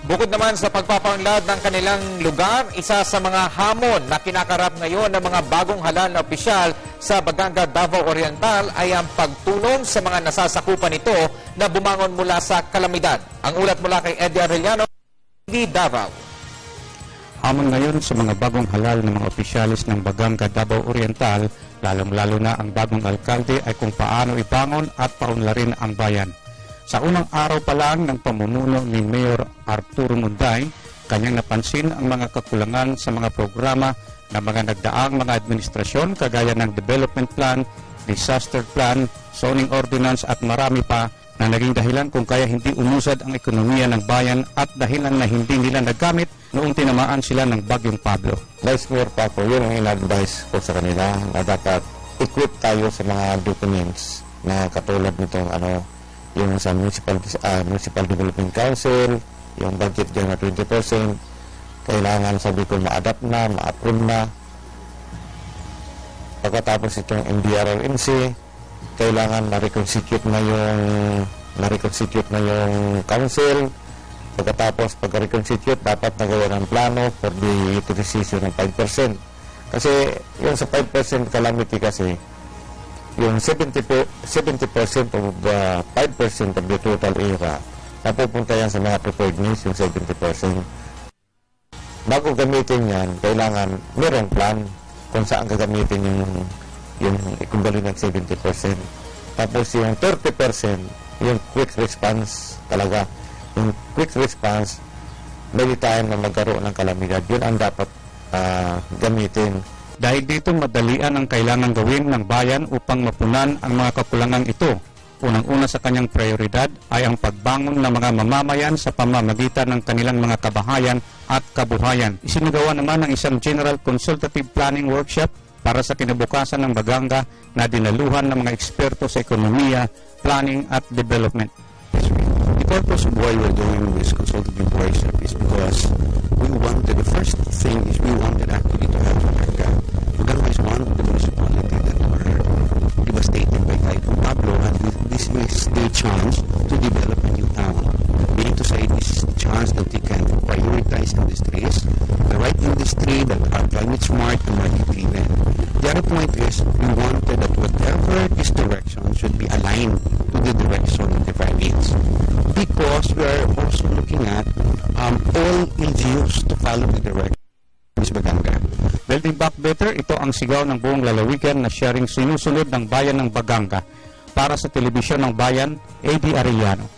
Bukod naman sa pagpapaunlad ng kanilang lugar, isa sa mga hamon na kinakarap ngayon ng mga bagong halal na opisyal sa Baganga, Davao Oriental ay ang pagtulong sa mga nasasakupan nito na bumangon mula sa kalamidad. Ang ulat mula kay Eddie Arellano, Davao. Hamon ngayon sa mga bagong halal na mga opisyalis ng Baganga, Davao Oriental, lalong-lalo na ang bagong alkalde ay kung paano ibangon at paunlarin ang bayan. Sa unang araw pa lang ng pamumuno ni Mayor Arturo Munday, kanyang napansin ang mga kakulangan sa mga programa ng mga nagdaang mga administrasyon kagaya ng Development Plan, Disaster Plan, Zoning Ordinance at marami pa na naging dahilan kung kaya hindi umusad ang ekonomiya ng bayan at dahilan na hindi nila nagamit noong tinamaan sila ng Bagyong Pablo. Vice Mayor Paco, yun ang in-advise ko sa kanila na dapat equip tayo sa mga documents na katulad nitong yung sa Municipal Development Council, yung budget dyan na 20%, kailangan sabi ko ma-adapt na, ma-approve na. Pagkatapos itong MDRRMC, kailangan na-reconstitute na yung council. Pagkatapos pagka-reconstitute, dapat nagawa ng plano for the utilization ng 5%. Kasi yung sa 5% calamity kasi, yung 70% of the 5% of the total area, napupunta yan sa mga preparedness, yung 70%. Bago gamitin yan, kailangan mayroong plan kung saan gagamitin yung ikumbali ng 70%. Tapos yung 30%, yung quick response talaga. Yung quick response, may time na magkaroon ng kalamidad, yun ang dapat gamitin. Dahil dito madalian ang kailangan gawin ng bayan upang mapunan ang mga kakulangang ito. Unang-una sa kanyang prioridad ay ang pagbangon ng mga mamamayan sa pamamagitan ng kanilang mga kabahayan at kabuhayan. Isinagawa naman ng isang General Consultative Planning Workshop para sa kinabukasan ng Baganga na dinaluhan ng mga eksperto sa ekonomiya, planning at development. The purpose of why we're doing this consultative workshop is because the first thing is we wanted actually to have Baganga. Baganga is one of the municipalities that were devastated by Typhoon Pablo, and this is the chance to develop a new town. Meaning to say, this is the chance that we can prioritize industries, the right industry that are climate smart and market driven. The other point is we wanted that whatever this direction should be aligned to the direction of the province, because we are also looking at all LGUs to follow the direction of Ms. Baganga. Building Back Better, ito ang sigaw ng buong lalawigan na siya ring sinusunod ng bayan ng Baganga. Para sa Telebisyon ng Bayan, Eddie Arellano.